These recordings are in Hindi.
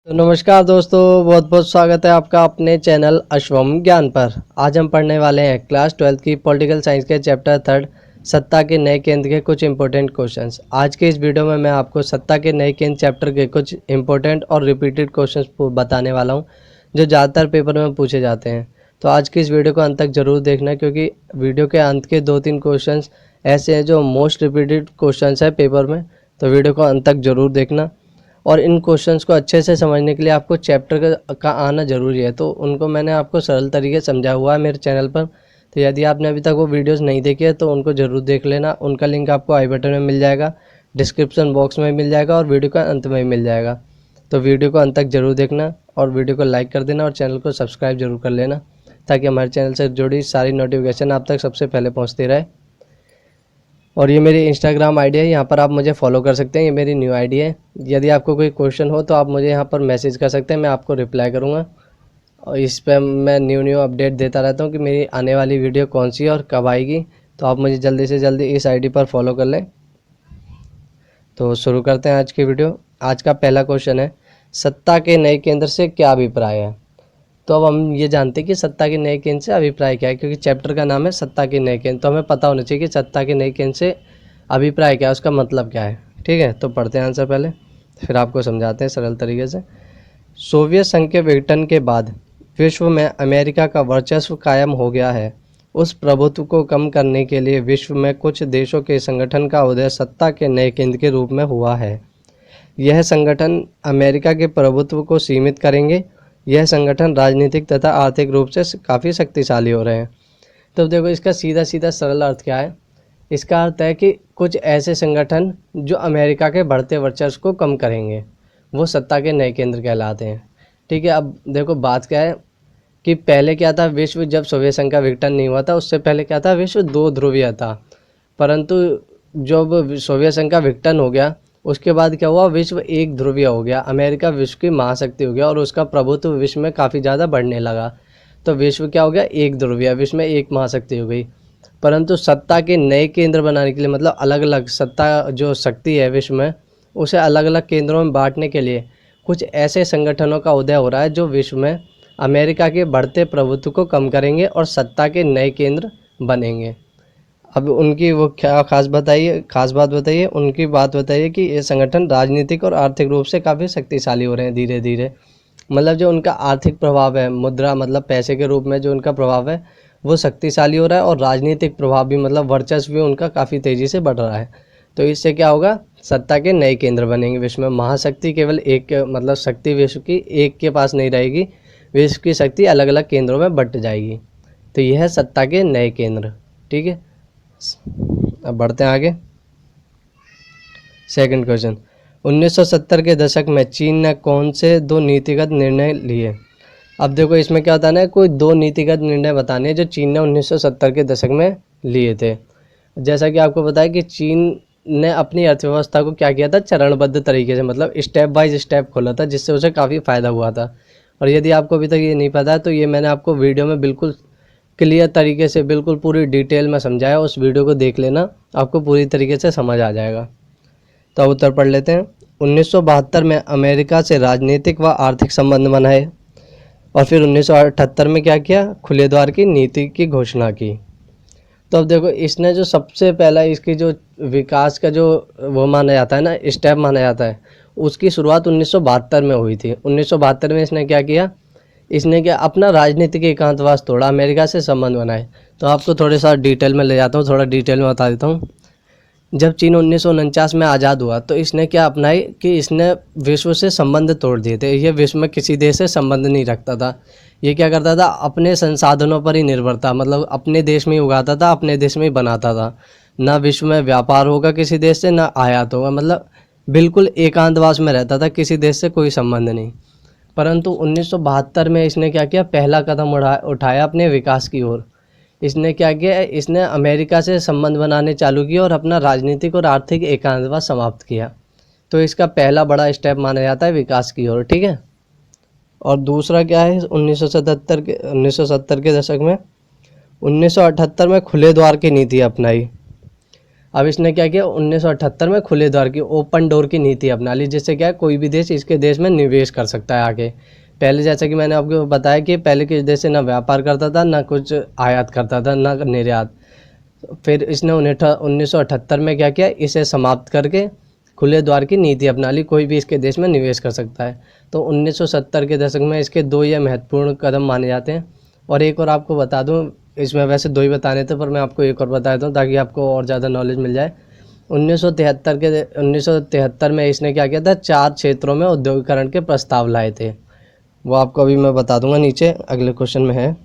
तो नमस्कार दोस्तों, बहुत बहुत स्वागत है आपका अपने चैनल अश्वम ज्ञान पर। आज हम पढ़ने वाले हैं क्लास 12 की पॉलिटिकल साइंस के चैप्टर 3 सत्ता के नए केंद्र के कुछ इंपॉर्टेंट क्वेश्चंस। आज के इस वीडियो में मैं आपको सत्ता के नए केंद्र चैप्टर के कुछ इंपॉर्टेंट और रिपीटेड क्वेश्चंस बताने वाला हूं जो ज़्यादातर पेपर में पूछे जाते हैं। तो आज की इस वीडियो को अंत तक जरूर देखना, क्योंकि वीडियो के अंत के 2-3 क्वेश्चन ऐसे हैं जो मोस्ट रिपीटेड क्वेश्चन है पेपर में। तो वीडियो को अंत तक जरूर देखना, और इन क्वेश्चंस को अच्छे से समझने के लिए आपको चैप्टर का आना ज़रूरी है। तो उनको मैंने आपको सरल तरीके से समझा हुआ है मेरे चैनल पर। तो यदि आपने अभी तक वो वीडियोस नहीं देखी है तो उनको ज़रूर देख लेना। उनका लिंक आपको आई बटन में मिल जाएगा, डिस्क्रिप्शन बॉक्स में मिल जाएगा और वीडियो का अंत में मिल जाएगा। तो वीडियो को अंत तक जरूर देखना और वीडियो को लाइक कर देना और चैनल को सब्सक्राइब जरूर कर लेना, ताकि हमारे चैनल से जुड़ी सारी नोटिफिकेशन आप तक सबसे पहले पहुँचती रहे। और ये मेरी इंस्टाग्राम आईडी है, यहाँ पर आप मुझे फॉलो कर सकते हैं। ये मेरी न्यू आईडी है। यदि आपको कोई क्वेश्चन हो तो आप मुझे यहाँ पर मैसेज कर सकते हैं, मैं आपको रिप्लाई करूँगा। और इस पर मैं न्यू अपडेट देता रहता हूँ कि मेरी आने वाली वीडियो कौन सी है और कब आएगी। तो आप मुझे जल्दी से जल्दी इस आईडी पर फॉलो कर लें। तो शुरू करते हैं आज की वीडियो। आज का पहला क्वेश्चन है, सत्ता के नए केंद्र से क्या अभिप्राय है। तो अब हम ये जानते हैं कि सत्ता के नए केंद्र से अभिप्राय क्या है, क्योंकि चैप्टर का नाम है सत्ता के नए केंद्र। तो हमें पता होना चाहिए कि सत्ता के नए केंद्र से अभिप्राय क्या है, उसका मतलब क्या है। ठीक है, तो पढ़ते हैं आंसर पहले, फिर आपको समझाते हैं सरल तरीके से। सोवियत संघ के विघटन के बाद विश्व में अमेरिका का वर्चस्व कायम हो गया है। उस प्रभुत्व को कम करने के लिए विश्व में कुछ देशों के संगठन का उदय सत्ता के नए केंद्र के रूप में हुआ है। यह संगठन अमेरिका के प्रभुत्व को सीमित करेंगे। यह संगठन राजनीतिक तथा आर्थिक रूप से काफ़ी शक्तिशाली हो रहे हैं। तो देखो, इसका सीधा सीधा सरल अर्थ क्या है। इसका अर्थ है कि कुछ ऐसे संगठन जो अमेरिका के बढ़ते वर्चस्व को कम करेंगे, वो सत्ता के नए केंद्र कहलाते हैं। ठीक है, अब देखो बात क्या है कि पहले क्या था, विश्व जब सोवियत संघ का विघटन नहीं हुआ था उससे पहले क्या था, विश्व 2 ध्रुवीय था। परंतु जब सोवियत संघ का विघटन हो गया उसके बाद क्या हुआ, विश्व एक ध्रुवीय हो गया। अमेरिका विश्व की महाशक्ति हो गया और उसका प्रभुत्व विश्व में काफ़ी ज़्यादा बढ़ने लगा। तो विश्व क्या हो गया, एक ध्रुवीय, विश्व में एक महाशक्ति हो गई। परंतु सत्ता के नए केंद्र बनाने के लिए, मतलब अलग अलग सत्ता जो शक्ति है विश्व में, उसे अलग अलग केंद्रों में बांटने के लिए कुछ ऐसे संगठनों का उदय हो रहा है जो विश्व में अमेरिका के बढ़ते प्रभुत्व को कम करेंगे और सत्ता के नए केंद्र बनेंगे। अब उनकी वो क्या खास बात बताइए, उनकी बात बताइए कि ये संगठन राजनीतिक और आर्थिक रूप से काफ़ी शक्तिशाली हो रहे हैं धीरे धीरे। मतलब जो उनका आर्थिक प्रभाव है, मुद्रा मतलब पैसे के रूप में जो उनका प्रभाव है वो शक्तिशाली हो रहा है, और राजनीतिक प्रभाव भी मतलब वर्चस्व भी उनका काफ़ी तेज़ी से बढ़ रहा है। तो इससे क्या होगा, सत्ता के नए केंद्र बनेंगे विश्व में। महाशक्ति केवल एक, मतलब शक्ति विश्व की एक के पास नहीं रहेगी, विश्व की शक्ति अलग अलग केंद्रों में बट जाएगी। तो यह है सत्ता के नए केंद्र। ठीक है, अब बढ़ते हैं आगे। सेकंड क्वेश्चन, 1970 के दशक में चीन ने कौन से 2 नीतिगत निर्णय लिए। अब देखो इसमें क्या होता है ना, कोई 2 नीतिगत निर्णय बताने हैं जो चीन ने 1970 के दशक में लिए थे। जैसा कि आपको पता है कि चीन ने अपनी अर्थव्यवस्था को क्या किया था, चरणबद्ध तरीके से, मतलब स्टेप बाय स्टेप खोला था, जिससे उसे काफ़ी फ़ायदा हुआ था। और यदि आपको अभी तक ये नहीं पता है तो ये मैंने आपको वीडियो में बिल्कुल क्लियर तरीके से, बिल्कुल पूरी डिटेल में समझाया। उस वीडियो को देख लेना, आपको पूरी तरीके से समझ आ जाएगा। तो अब उत्तर पढ़ लेते हैं। 1972 में अमेरिका से राजनीतिक व आर्थिक संबंध बनाए, और फिर 1978 में क्या किया, खुले द्वार की नीति की घोषणा की। तो अब देखो, इसने जो सबसे पहला इसकी जो विकास का जो वो माना जाता है ना, स्टेप माना जाता है, उसकी शुरुआत 1972 में हुई थी। 1972 में इसने क्या किया, इसने क्या अपना राजनीतिक एकांतवास तोड़ा, अमेरिका से संबंध बनाए। तो आपको थोड़े सा डिटेल में ले जाता हूँ, थोड़ा डिटेल में बता देता हूँ। जब चीन 1949 में आज़ाद हुआ तो इसने क्या अपनाई कि इसने विश्व से संबंध तोड़ दिए थे। ये विश्व में किसी देश से संबंध नहीं रखता था। ये क्या करता था, अपने संसाधनों पर ही निर्भर था, मतलब अपने देश में ही उगाता था, अपने देश में ही बनाता था। ना विश्व में व्यापार होगा किसी देश से, ना आयात होगा, मतलब बिल्कुल एकांतवास में रहता था, किसी देश से कोई संबंध नहीं। परंतु 1972 में इसने क्या किया, पहला कदम उठाया अपने विकास की ओर। इसने क्या किया, इसने अमेरिका से संबंध बनाने चालू किया और अपना राजनीतिक और आर्थिक एकांतवास समाप्त किया। तो इसका पहला बड़ा स्टेप माना जाता है विकास की ओर। ठीक है, और दूसरा क्या है, 1970 के दशक में 1978 में खुले द्वार की नीति अपनाई। अब इसने क्या किया, 1978 में खुले द्वार की, ओपन डोर की नीति अपना ली, जिससे क्या है कोई भी देश इसके देश में निवेश कर सकता है आगे। पहले जैसा कि मैंने आपको बताया कि पहले किस देश से ना व्यापार करता था, ना कुछ आयात करता था, ना निर्यात। फिर इसने 1978 में क्या किया, इसे समाप्त करके खुले द्वार की नीति अपना ली, कोई भी इसके देश में निवेश कर सकता है। तो 1970 के दशक में इसके दो ये महत्वपूर्ण कदम माने जाते हैं। और एक और आपको बता दूं, इसमें वैसे दो ही बताने थे पर मैं आपको एक और बता देता हूँ ताकि आपको और ज़्यादा नॉलेज मिल जाए। 1973 में इसने क्या किया था, 4 क्षेत्रों में औद्योगिकरण के प्रस्ताव लाए थे। वो आपको अभी मैं बता दूंगा, नीचे अगले क्वेश्चन में है।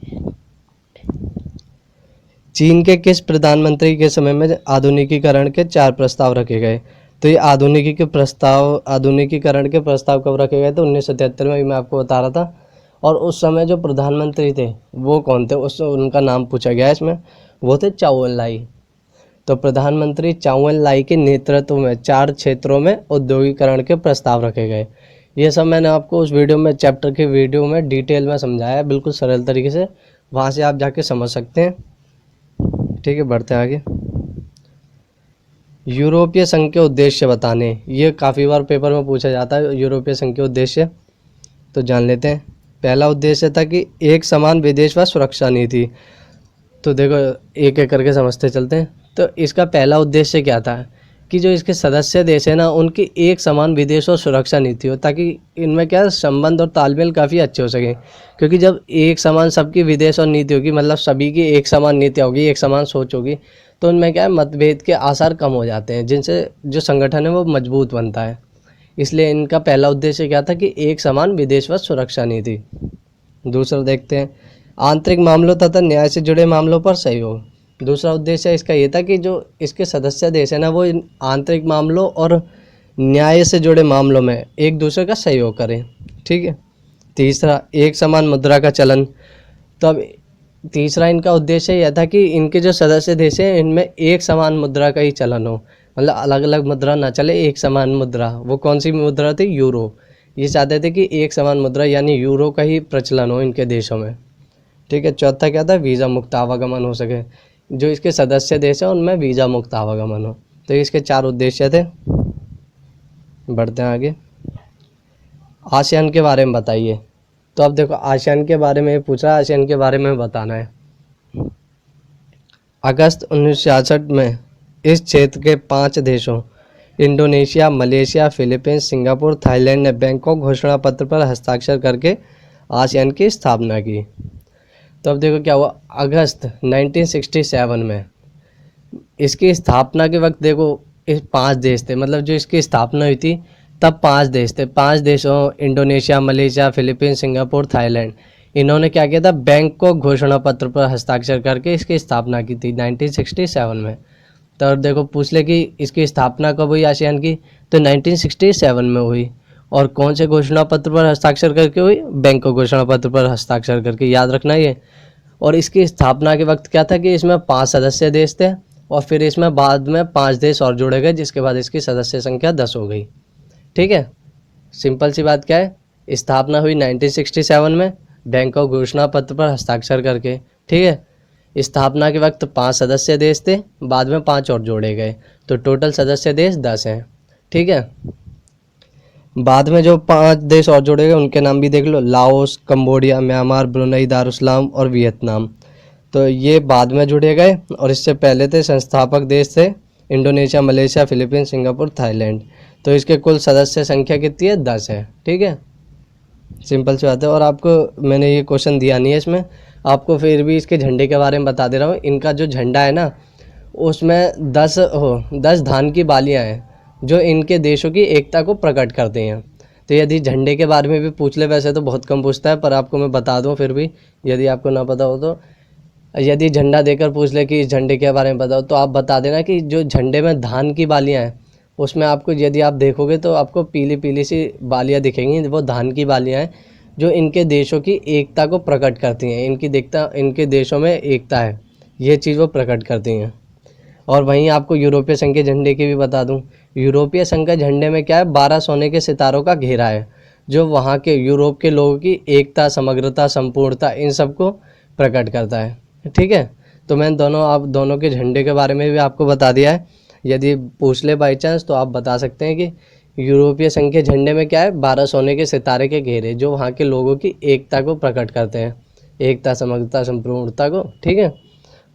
चीन के किस प्रधानमंत्री के समय में आधुनिकीकरण के 4 प्रस्ताव रखे गए? तो ये आधुनिकीकरण के प्रस्ताव कब रखे गए थे? 1973 में, मैं आपको बता रहा था। और उस समय जो प्रधानमंत्री थे वो कौन थे, उनका नाम पूछा गया है इसमें, वो थे चाउ एन लाई। तो प्रधानमंत्री चाउ एन लाई के नेतृत्व में 4 क्षेत्रों में औद्योगिकरण के प्रस्ताव रखे गए। ये सब मैंने आपको उस वीडियो में, चैप्टर के वीडियो में डिटेल में समझाया है, बिल्कुल सरल तरीके से, वहाँ से आप जाके समझ सकते हैं। ठीक है, बढ़ते हैं आगे। यूरोपीय संघ के उद्देश्य बताने, ये काफ़ी बार पेपर में पूछा जाता है, यूरोपीय संघ के उद्देश्य तो जान लेते हैं। पहला उद्देश्य था कि एक समान विदेश व सुरक्षा नीति। तो देखो एक एक करके समझते चलते हैं। तो इसका पहला उद्देश्य क्या था कि जो इसके सदस्य देश है ना, उनकी एक समान विदेश और सुरक्षा नीति हो, ताकि इनमें क्या संबंध और तालमेल काफ़ी अच्छे हो सके। क्योंकि जब एक समान सबकी विदेश और नीति होगी, मतलब सभी की एक समान नीति होगी, एक समान सोच होगी, तो उनमें क्या है, मतभेद के आसार कम हो जाते हैं, जिनसे जो संगठन है वो मजबूत बनता है। इसलिए इनका पहला उद्देश्य क्या था कि एक समान विदेश व सुरक्षा नीति। दूसरा देखते हैं, आंतरिक मामलों तथा न्याय से जुड़े मामलों पर सहयोग। दूसरा उद्देश्य इसका ये था कि जो इसके सदस्य देश है ना, वो इन आंतरिक मामलों और न्याय से जुड़े मामलों में एक दूसरे का सहयोग करें। ठीक है। तीसरा, एक समान मुद्रा का चलन। तो अब तीसरा इनका उद्देश्य यह था कि इनके जो सदस्य देश हैं इनमें एक समान मुद्रा का ही चलन हो, मतलब अलग अलग मुद्रा ना चले, एक समान मुद्रा। वो कौन सी मुद्रा थी? यूरो। ये चाहते थे कि एक समान मुद्रा यानी यूरो का ही प्रचलन हो इनके देशों में। ठीक है। चौथा क्या था? वीज़ा मुक्त आवागमन हो सके, जो इसके सदस्य देश हैं उनमें वीज़ा मुक्त आवागमन हो। तो इसके 4 उद्देश्य थे। बढ़ते हैं आगे। आसियान के बारे में बताइए। तो अब देखो आसियान के बारे में पूछ रहा है, आसियान के बारे में बताना है। अगस्त 1966 में इस क्षेत्र के 5 देशों Indonesia, Malaysia, Philippines, Singapore, Thailand ने बैंकॉक घोषणा पत्र पर हस्ताक्षर करके आसियान की स्थापना की। तो अब देखो क्या हुआ, अगस्त 1967 में इसकी स्थापना के वक्त देखो इस 5 देश थे, मतलब जो इसकी स्थापना हुई थी तब 5 देश थे। 5 देशों Indonesia, Malaysia, Philippines, Singapore, Thailand, इन्होंने क्या किया था, बैंकॉक घोषणा पत्र पर हस्ताक्षर करके इसकी स्थापना की थी 1967 में। तो अब देखो पूछ ले कि इसकी स्थापना कब हुई आसियान की, तो 1967 में हुई। और कौन से घोषणा पत्र पर हस्ताक्षर करके हुई? बैंकॉक घोषणा पत्र पर हस्ताक्षर करके, याद रखना ये। और इसकी स्थापना के वक्त क्या था कि इसमें 5 सदस्य देश थे और फिर इसमें बाद में 5 देश और जोड़े गए, जिसके बाद इसकी सदस्य संख्या 10 हो गई। ठीक है, सिंपल सी बात क्या है, स्थापना हुई 1967 में बैंकॉक घोषणा पत्र पर हस्ताक्षर करके। ठीक है, स्थापना के वक्त 5 सदस्य देश थे, बाद में 5 और जोड़े गए, तो टोटल सदस्य देश 10 हैं। ठीक है, बाद में जो 5 देश और जोड़े गए उनके नाम भी देख लो, Laos, Cambodia, Myanmar, Brunei Darussalam और वियतनाम। तो ये बाद में जुड़े गए और इससे पहले थे संस्थापक देश थे Indonesia, Malaysia, Philippines, Singapore, Thailand. तो इसके कुल सदस्य संख्या कितनी है? 10 है। ठीक है, सिंपल सी बात है। और आपको मैंने ये क्वेश्चन दिया नहीं है इसमें, आपको फिर भी इसके झंडे के बारे में बता दे रहा हूँ। इनका जो झंडा है ना, उसमें 10 धान की बालियाँ हैं जो इनके देशों की एकता को प्रकट करते हैं। तो यदि झंडे के बारे में भी पूछ ले, वैसे तो बहुत कम पूछता है, पर आपको मैं बता दूं फिर भी, यदि आपको ना पता हो तो। यदि झंडा देकर पूछ ले कि इस झंडे के बारे में बताओ, तो आप बता देना कि जो झंडे में धान की बालियाँ हैं, उसमें आपको यदि आप देखोगे तो आपको पीली पीली सी बालियाँ दिखेंगी, वो धान की बालियाँ हैं जो इनके देशों की एकता को प्रकट करती हैं। इनके देशों में एकता है, ये चीज़ वो प्रकट करती हैं। और वहीं आपको यूरोपीय संघ के झंडे की भी बता दूं। यूरोपीय संघ के झंडे में क्या है, 12 सोने के सितारों का घेरा है, जो वहाँ के यूरोप के लोगों की एकता, समग्रता, संपूर्णता, इन सब को प्रकट करता है। ठीक है, तो मैंने दोनों के झंडे के बारे में भी आपको बता दिया है। यदि पूछ ले बाई चांस तो आप बता सकते हैं कि यूरोपीय संघ के झंडे में क्या है, 12 सोने के सितारे के घेरे, जो वहाँ के लोगों की एकता को प्रकट करते हैं, एकता, समग्रता, संपूर्णता को, ठीक है।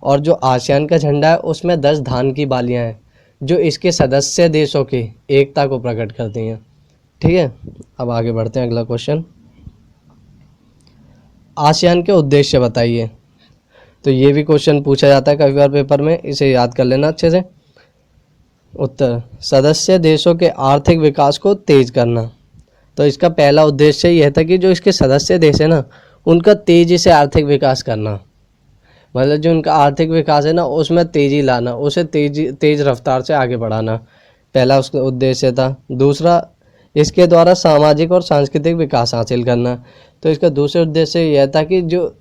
और जो आसियान का झंडा है उसमें 10 धान की बालियाँ हैं, जो इसके सदस्य देशों की एकता को प्रकट करती हैं, ठीक है। अब आगे बढ़ते हैं, अगला क्वेश्चन, आसियान के उद्देश्य बताइए। तो ये भी क्वेश्चन पूछा जाता है कई बार पेपर में, इसे याद कर लेना अच्छे से। उत्तर, सदस्य देशों के आर्थिक विकास को तेज करना। तो इसका पहला उद्देश्य यह था कि जो इसके सदस्य देश है ना, उनका तेजी से आर्थिक विकास करना, मतलब जो उनका आर्थिक विकास है ना उसमें तेजी लाना, उसे तेज रफ्तार से आगे बढ़ाना, पहला उसका उद्देश्य था। दूसरा, इसके द्वारा सामाजिक और सांस्कृतिक विकास हासिल करना। तो इसका दूसरा उद्देश्य यह था कि जो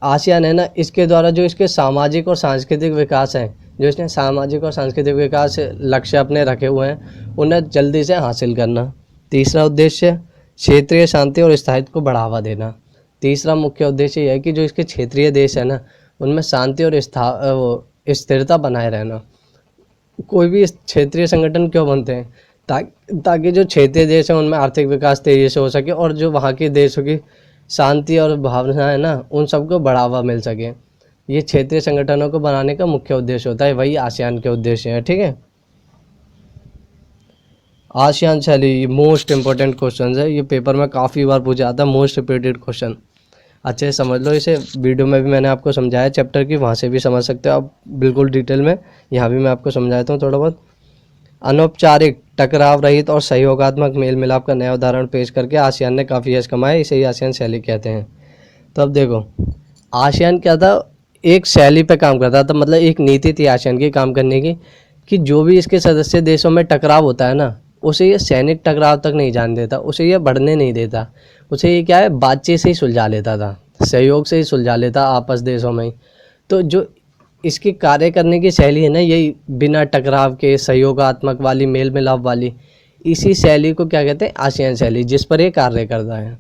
आसियान है ना, इसके द्वारा जो इसके सामाजिक और सांस्कृतिक विकास है, जो इसने सामाजिक और सांस्कृतिक विकास लक्ष्य अपने रखे हुए हैं, उन्हें जल्दी से हासिल करना। तीसरा उद्देश्य, क्षेत्रीय शांति और स्थायित्व को बढ़ावा देना। तीसरा मुख्य उद्देश्य यह है कि जो इसके क्षेत्रीय देश है ना, उनमें शांति और स्थिरता बनाए रहना। कोई भी क्षेत्रीय संगठन क्यों बनते हैं, ताकि जो क्षेत्रीय देश हैं उनमें आर्थिक विकास तेजी से हो सके और जो वहाँ के देशों की शांति और भावना है ना, उन सबको बढ़ावा मिल सके। ये क्षेत्रीय संगठनों को बनाने का मुख्य उद्देश्य होता है, वही आसियान के उद्देश्य हैं, ठीक है। आसियान शैली मोस्ट इंपॉर्टेंट क्वेश्चन है, ये पेपर में काफ़ी बार पूछा जाता है, मोस्ट रिपीटेड क्वेश्चन, अच्छे से समझ लो इसे। वीडियो में भी मैंने आपको समझाया चैप्टर की, वहाँ से भी समझ सकते हो आप बिल्कुल डिटेल में, यहाँ भी मैं आपको समझाता हूँ थोड़ा बहुत। अनौपचारिक, टकराव रहित और सहयोगात्मक मेल मिलाप का नया उदाहरण पेश करके आसियान ने काफ़ी यश कमाया, इसे ही आसियान शैली कहते हैं। तो अब देखो, आसियान क्या था, एक शैली पे काम करता था, मतलब एक नीति थी आसियान की काम करने की, कि जो भी इसके सदस्य देशों में टकराव होता है ना, उसे ये सैनिक टकराव तक नहीं जाने देता, उसे ये बढ़ने नहीं देता, उसे ये क्या है, बातचीत से ही सुलझा लेता था, सहयोग से ही सुलझा लेता आपस देशों में ही। तो जो इसकी कार्य करने की शैली है ना, यही बिना टकराव के सहयोगात्मक वाली, मेल मिलाप वाली, इसी शैली को क्या कहते हैं, आसियान शैली, जिस पर ये कार्य करता है,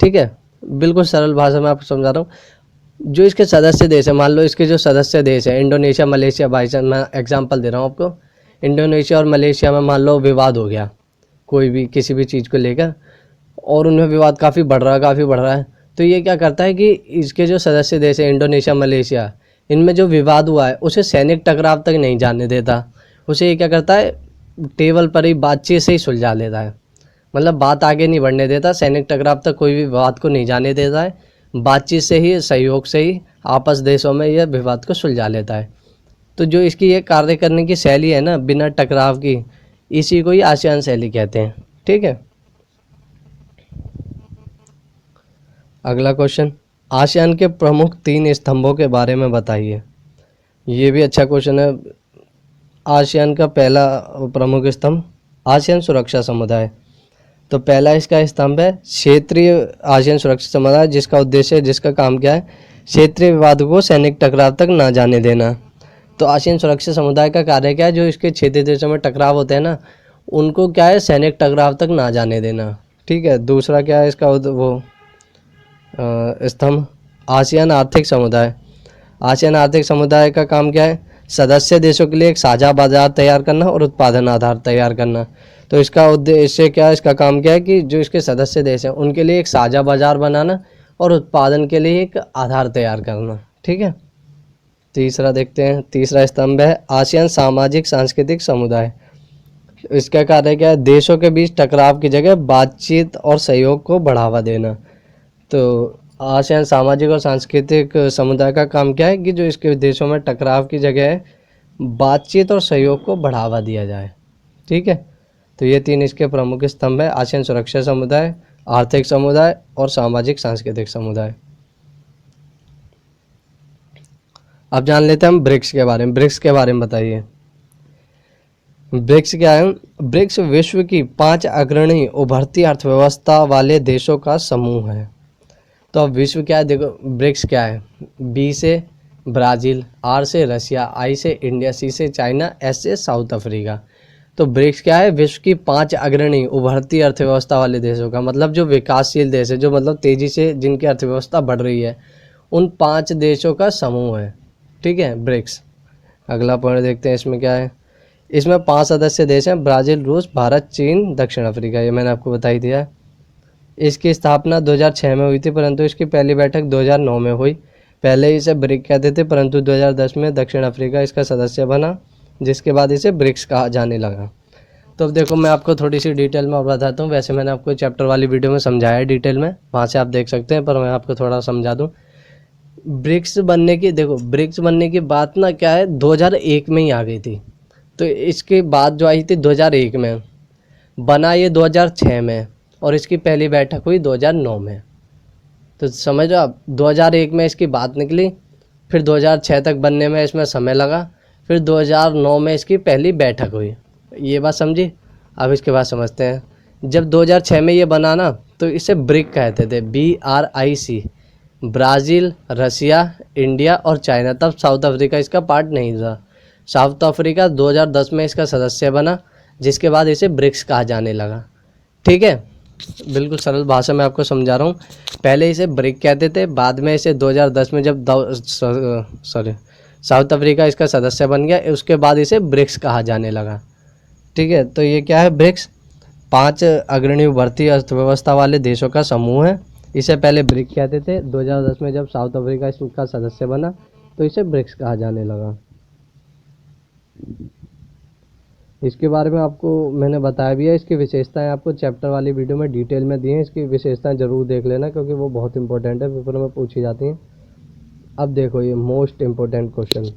ठीक है। बिल्कुल सरल भाषा में आपको समझा रहा हूँ। जो इसके सदस्य देश है, मान लो इसके जो सदस्य देश है, इंडोनेशिया, मलेशिया, भाईजान, मैं एग्जांपल दे रहा हूँ आपको। इंडोनेशिया और मलेशिया में मान लो विवाद हो गया कोई भी किसी भी चीज़ को लेकर, और उनमें विवाद काफ़ी बढ़ रहा है, तो ये क्या करता है कि इसके जो सदस्य देश है, इंडोनेशिया, मलेशिया, इनमें जो विवाद हुआ है उसे सैनिक टकराव तक नहीं जाने देता, उसे ये क्या करता है, टेबल पर ही बातचीत से ही सुलझा लेता है, मतलब बात आगे नहीं बढ़ने देता, सैनिक टकराव तक कोई भी बात को नहीं जाने देता है, बातचीत से ही, सहयोग से ही आपस देशों में यह विवाद को सुलझा लेता है। तो जो इसकी ये कार्य करने की शैली है ना, बिना टकराव की, इसी को ही आसियान शैली कहते हैं, ठीक है। अगला क्वेश्चन, आसियान के प्रमुख 3 स्तंभों के बारे में बताइए। ये भी अच्छा क्वेश्चन है। आसियान का पहला प्रमुख स्तंभ, आसियान सुरक्षा समुदाय। तो पहला इसका स्तंभ है क्षेत्रीय आसियान सुरक्षा समुदाय, जिसका उद्देश्य, जिसका काम क्या है, क्षेत्रीय विवादों को सैनिक टकराव तक ना जाने देना। तो आसियान सुरक्षा समुदाय का कार्य क्या है, जो इसके क्षेत्रीय देशों में टकराव होते हैं ना, उनको क्या है, सैनिक टकराव तक ना जाने देना, ठीक है। दूसरा क्या है इसका स्तंभ, आसियान आर्थिक समुदाय। आसियान आर्थिक समुदाय का काम क्या है, सदस्य देशों के लिए एक साझा बाजार तैयार करना और उत्पादन आधार तैयार करना। तो इसका उद्देश्य क्या है, इसका काम क्या है कि जो इसके सदस्य देश हैं उनके लिए एक साझा बाजार बनाना और उत्पादन के लिए एक आधार तैयार करना, ठीक है। तीसरा देखते हैं, तीसरा स्तंभ है आसियान सामाजिक सांस्कृतिक समुदाय। इसका कार्य क्या है, देशों के बीच टकराव की जगह बातचीत और सहयोग को बढ़ावा देना। तो आसियान सामाजिक और सांस्कृतिक समुदाय का काम क्या है कि जो इसके देशों में टकराव की जगह है, बातचीत और सहयोग को बढ़ावा दिया जाए, ठीक है। तो ये 3 इसके प्रमुख स्तंभ है, आसियान सुरक्षा समुदाय, आर्थिक समुदाय और सामाजिक सांस्कृतिक समुदाय। अब जान लेते हैं हम ब्रिक्स के बारे में। ब्रिक्स के बारे में बताइए, ब्रिक्स क्या है। ब्रिक्स विश्व की 5 अग्रणी उभरती अर्थव्यवस्था वाले देशों का समूह है। तो अब विश्व क्या है, देखो ब्रिक्स क्या है, बी से ब्राज़ील, आर से रशिया, आई से इंडिया, सी से चाइना, एस से साउथ अफ्रीका। तो ब्रिक्स क्या है, विश्व की 5 अग्रणी उभरती अर्थव्यवस्था वाले देशों का, मतलब जो विकासशील देश है, जो मतलब तेज़ी से जिनकी अर्थव्यवस्था बढ़ रही है, उन 5 देशों का समूह है, ठीक है, ब्रिक्स। अगला पॉइंट देखते हैं, इसमें क्या है, इसमें 5 सदस्य देश हैं, ब्राज़ील, रूस, भारत, चीन, दक्षिण अफ्रीका। ये मैंने आपको बता ही दिया है। इसकी स्थापना 2006 में हुई थी, परंतु इसकी पहली बैठक 2009 में हुई। पहले इसे ब्रिक कहते थे, परंतु 2010 में दक्षिण अफ्रीका इसका सदस्य बना, जिसके बाद इसे ब्रिक्स कहा जाने लगा। तो अब देखो मैं आपको थोड़ी सी डिटेल में और बताता हूँ। वैसे मैंने आपको चैप्टर वाली वीडियो में समझाया है डिटेल में, वहाँ से आप देख सकते हैं, पर मैं आपको थोड़ा समझा दूँ। ब्रिक्स बनने की, देखो ब्रिक्स बनने की बात ना क्या है, 2001 में ही आ गई थी। तो इसके बाद जो आई थी 2001 में, बना ये 2006 में, और इसकी पहली बैठक हुई 2009 में। तो समझ लो आप, 2001 में इसकी बात निकली, फिर 2006 तक बनने में इसमें समय लगा, फिर 2009 में इसकी पहली बैठक हुई। ये बात समझी। अब इसके बाद समझते हैं। जब 2006 में ये बना ना, तो इसे ब्रिक कहते थे, BRIC। ब्राज़ील, रसिया, इंडिया और चाइना। तब साउथ अफ्रीका इसका पार्ट नहीं था। साउथ अफ्रीका 2010 में इसका सदस्य बना, जिसके बाद इसे ब्रिक्स कहा जाने लगा। ठीक है, बिल्कुल सरल भाषा में आपको समझा रहा हूँ। पहले इसे ब्रिक कहते थे, बाद में इसे 2010 में जब साउथ अफ्रीका इसका सदस्य बन गया, उसके बाद इसे ब्रिक्स कहा जाने लगा। ठीक है, तो ये क्या है ब्रिक्स? 5 अग्रणी उभरती अर्थव्यवस्था वाले देशों का समूह है। इसे पहले ब्रिक कहते थे, 2010 में जब साउथ अफ्रीका इसका सदस्य बना, तो इसे ब्रिक्स कहा जाने लगा। इसके बारे में आपको मैंने बताया भी है। इसकी विशेषताएं आपको चैप्टर वाली वीडियो में डिटेल में दी हैं। इसकी विशेषताएं ज़रूर देख लेना, क्योंकि वो बहुत इंपॉर्टेंट है, पेपर में पूछी जाती हैं। अब देखो ये मोस्ट इम्पोर्टेंट क्वेश्चन,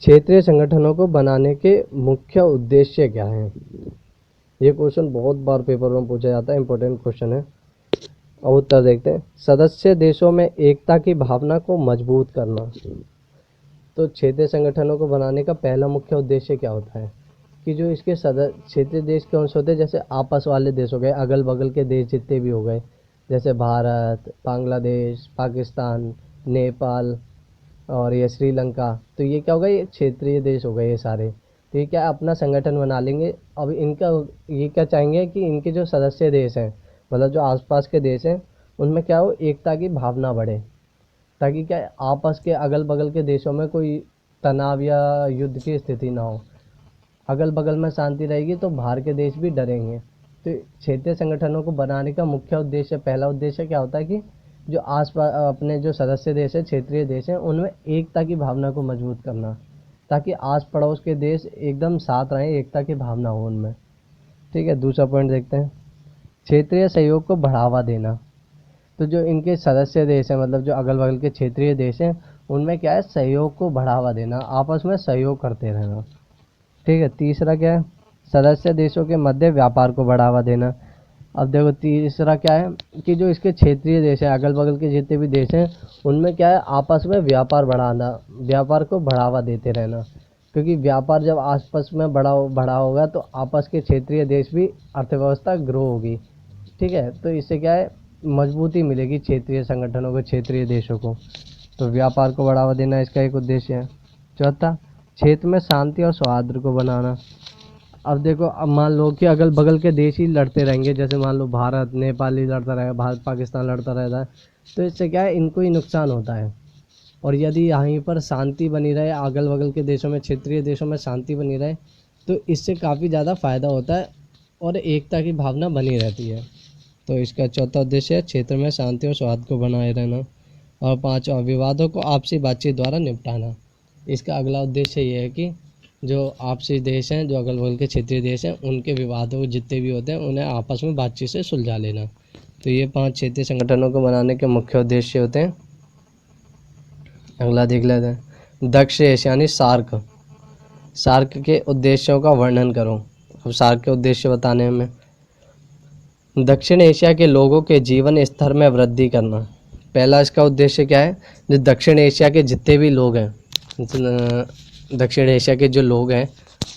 क्षेत्रीय संगठनों को बनाने के मुख्य उद्देश्य क्या हैं? ये क्वेश्चन बहुत बार पेपर में पूछा जाता है, इंपॉर्टेंट क्वेश्चन है। और उत्तर देखते हैं। सदस्य देशों में एकता की भावना को मजबूत करना। तो क्षेत्रीय संगठनों को बनाने का पहला मुख्य उद्देश्य क्या होता है कि जो इसके सदस्य क्षेत्रीय देश कौन से होते हैं, जैसे आपस वाले देश हो गए, अगल बगल के देश जितने भी हो गए, जैसे भारत, बांग्लादेश, पाकिस्तान, नेपाल और ये श्रीलंका। तो ये क्या होगा, ये क्षेत्रीय देश हो गए ये सारे। तो ये क्या अपना संगठन बना लेंगे। अब इनका ये क्या चाहेंगे कि इनके जो सदस्य देश हैं, मतलब जो आसपास के देश हैं, उनमें क्या हो, एकता की भावना बढ़े, ताकि क्या आपस के अगल बगल के देशों में कोई तनाव या युद्ध की स्थिति ना हो। अगल बगल में शांति रहेगी तो बाहर के देश भी डरेंगे। तो क्षेत्रीय संगठनों को बनाने का मुख्य उद्देश्य, पहला उद्देश्य क्या होता है कि जो आसपास अपने जो सदस्य देश है, क्षेत्रीय देश हैं, उनमें एकता की भावना को मजबूत करना, ताकि आस पड़ोस के देश एकदम साथ रहें, एकता की भावना हो उनमें। ठीक है, दूसरा पॉइंट देखते हैं। क्षेत्रीय सहयोग को बढ़ावा देना। तो जो इनके सदस्य देश हैं, मतलब जो अगल बगल के क्षेत्रीय देश हैं, उनमें क्या है, सहयोग को बढ़ावा देना, आपस में सहयोग करते रहना। ठीक है, तीसरा क्या है, सदस्य देशों के मध्य व्यापार को बढ़ावा देना। अब देखो तीसरा क्या है कि जो इसके क्षेत्रीय देश हैं, अगल बगल के जितने भी देश हैं, उनमें क्या है, आपस में व्यापार बढ़ाना, व्यापार को बढ़ावा देते रहना। क्योंकि व्यापार जब आपस में बढ़ा होगा तो आपस के क्षेत्रीय देश भी अर्थव्यवस्था ग्रो होगी। ठीक है, तो इससे क्या है, मजबूती मिलेगी क्षेत्रीय संगठनों को, क्षेत्रीय देशों को। तो व्यापार को बढ़ावा देना इसका एक उद्देश्य है। चौथा, क्षेत्र में शांति और सौहार्द को बनाना। अब देखो, अब मान लो कि अगल बगल के देश ही लड़ते रहेंगे, जैसे मान लो भारत नेपाल ही लड़ता रहेगा, भारत पाकिस्तान लड़ता रहता है, तो इससे क्या है, इनको ही नुकसान होता है। और यदि यहीं पर शांति बनी रहे, अगल बगल के देशों में, क्षेत्रीय देशों में शांति बनी रहे, तो इससे काफ़ी ज़्यादा फ़ायदा होता है और एकता की भावना बनी रहती है। तो इसका चौथा उद्देश्य है क्षेत्र में शांति और सौहार्द को बनाए रहना। और पांचवा, विवादों को आपसी बातचीत द्वारा निपटाना। इसका अगला उद्देश्य ये है कि जो आपसी देश हैं, जो अगल बगल के क्षेत्रीय देश हैं, उनके विवादों जितने भी होते हैं उन्हें आपस में बातचीत से सुलझा लेना। तो ये 5 क्षेत्रीय संगठनों को बनाने के मुख्य उद्देश्य होते हैं। अगला देख लेते हैं, दक्षिण एशिया यानी सार्क। सार्क के उद्देश्यों का वर्णन करो। अब सार्क के उद्देश्य बताने में, दक्षिण एशिया के लोगों के जीवन स्तर में वृद्धि करना। पहला इसका उद्देश्य क्या है, जो दक्षिण एशिया के जितने भी लोग हैं, दक्षिण एशिया के जो लोग हैं,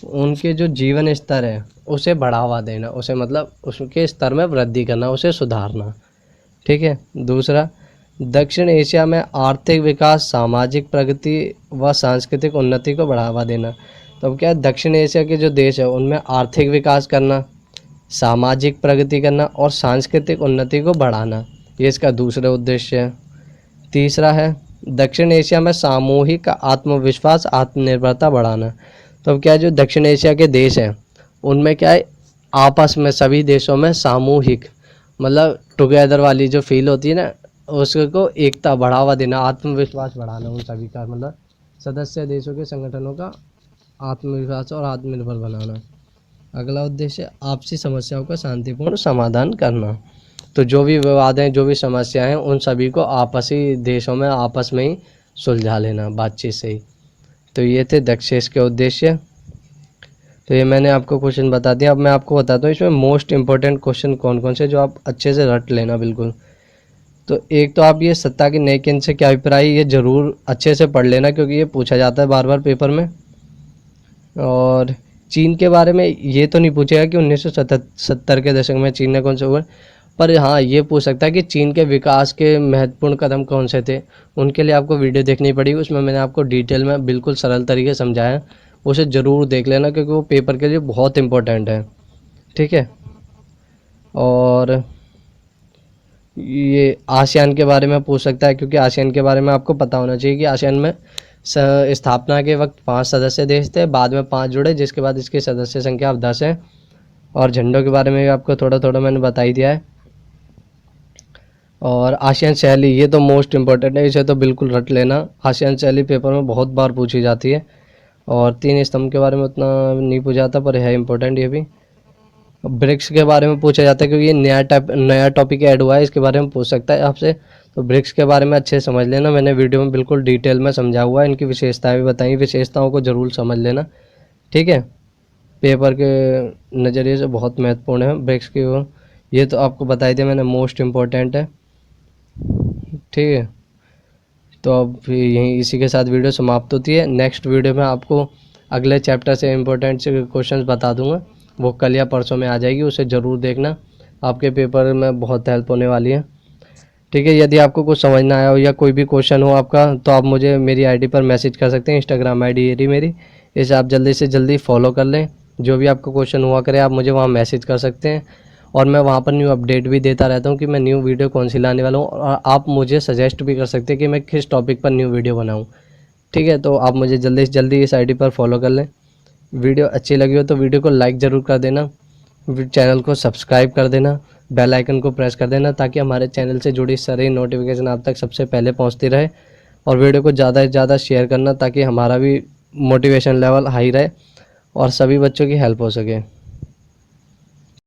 उनके जो जीवन स्तर है उसे बढ़ावा देना, उसे मतलब उसके स्तर में वृद्धि करना, उसे सुधारना। ठीक है, दूसरा, दक्षिण एशिया में आर्थिक विकास, सामाजिक प्रगति व सांस्कृतिक उन्नति को बढ़ावा देना। तो अब क्या है, दक्षिण एशिया के जो देश है उनमें आर्थिक विकास करना, सामाजिक प्रगति करना और सांस्कृतिक उन्नति को बढ़ाना, ये इसका दूसरा उद्देश्य है। तीसरा है, दक्षिण एशिया में सामूहिक आत्मविश्वास, आत्मनिर्भरता बढ़ाना। तो अब क्या है, जो दक्षिण एशिया के देश हैं उनमें क्या है, आपस में सभी देशों में सामूहिक मतलब टुगेदर वाली जो फील होती है ना, उसको एकता बढ़ावा देना, आत्मविश्वास बढ़ाना उन सभी का, मतलब सदस्य देशों के संगठनों का आत्मविश्वास और आत्मनिर्भर बनाना। अगला उद्देश्य आपसी समस्याओं का शांतिपूर्ण समाधान करना। तो जो भी विवाद हैं, जो भी समस्याएं हैं, उन सभी को आपसी देशों में आपस में ही सुलझा लेना बातचीत से ही। तो ये थे दक्षेश के उद्देश्य। तो ये मैंने आपको क्वेश्चन बता दिया। अब मैं आपको बताता हूँ इसमें मोस्ट इंपॉर्टेंट क्वेश्चन कौन कौन से, जो आप अच्छे से रट लेना बिल्कुल। तो एक तो आप ये सत्ता के नए केंद्र से क्या अभिप्राय, ये जरूर अच्छे से पढ़ लेना क्योंकि ये पूछा जाता है बार बार पेपर में। और चीन के बारे में ये तो नहीं पूछेगा कि 1970 के दशक में चीन ने कौन से हुए, पर हाँ ये पूछ सकता है कि चीन के विकास के महत्वपूर्ण कदम कौन से थे। उनके लिए आपको वीडियो देखनी पड़ेगी, उसमें मैंने आपको डिटेल में बिल्कुल सरल तरीके से समझाया है, उसे ज़रूर देख लेना क्योंकि वो पेपर के लिए बहुत इंपॉर्टेंट है। ठीक है। और ये आसियान के बारे में पूछ सकता है क्योंकि आसियान के बारे में आपको पता होना चाहिए कि आसियान में स्थापना के वक्त 5 सदस्य देश थे, बाद में 5 जुड़े, जिसके बाद इसकी सदस्य संख्या अब 10 है। और झंडों के बारे में भी आपको थोड़ा थोड़ा मैंने बता ही दिया है। और आसियान शैली, ये तो मोस्ट इम्पोर्टेंट है, इसे तो बिल्कुल रट लेना। आसियान शैली पेपर में बहुत बार पूछी जाती है। और 3 स्तंभ के बारे में उतना नहीं पूछा जाता पर है इम्पोर्टेंट ये भी। ब्रिक्स के बारे में पूछा जाता है क्योंकि ये नया टॉपिक ऐड हुआ है, इसके बारे में पूछ सकता है आपसे। तो ब्रिक्स के बारे में अच्छे से समझ लेना, मैंने वीडियो में बिल्कुल डिटेल में समझा हुआ है, इनकी विशेषताएं भी बताई, विशेषताओं को ज़रूर समझ लेना। ठीक है। पेपर के नज़रिए से बहुत महत्वपूर्ण है ब्रिक्स की वो, ये तो आपको बताई दिया मैंने, मोस्ट इम्पोर्टेंट है। ठीक है। तो अब यहीं इसी के साथ वीडियो समाप्त होती है। नेक्स्ट वीडियो में आपको अगले चैप्टर से इम्पोर्टेंट से क्वेश्चंस बता दूंगा, वो कल या परसों में आ जाएगी, उसे ज़रूर देखना, आपके पेपर में बहुत हेल्प होने वाली है। ठीक है। यदि आपको कुछ समझ ना आया हो या कोई भी क्वेश्चन हो आपका, तो आप मुझे मेरी आईडी पर मैसेज कर सकते हैं। इंस्टाग्राम आईडी ये रही मेरी, इसे आप जल्दी से जल्दी फॉलो कर लें। जो भी आपका क्वेश्चन हुआ करे आप मुझे वहाँ मैसेज कर सकते हैं, और मैं वहाँ पर न्यू अपडेट भी देता रहता हूँ कि मैं न्यू वीडियो कौन सी लाने वाला हूँ, और आप मुझे सजेस्ट भी कर सकते हैं कि मैं किस टॉपिक पर न्यू वीडियो बनाऊँ। ठीक है। तो आप मुझे जल्दी से जल्दी इस आईडी पर फॉलो कर लें। वीडियो अच्छी लगी हो तो वीडियो को लाइक ज़रूर कर देना, चैनल को सब्सक्राइब कर देना, बेल आइकन को प्रेस कर देना ताकि हमारे चैनल से जुड़ी सारी नोटिफिकेशन आप तक सबसे पहले पहुंचती रहे। और वीडियो को ज़्यादा से ज़्यादा शेयर करना ताकि हमारा भी मोटिवेशन लेवल हाई रहे और सभी बच्चों की हेल्प हो सके।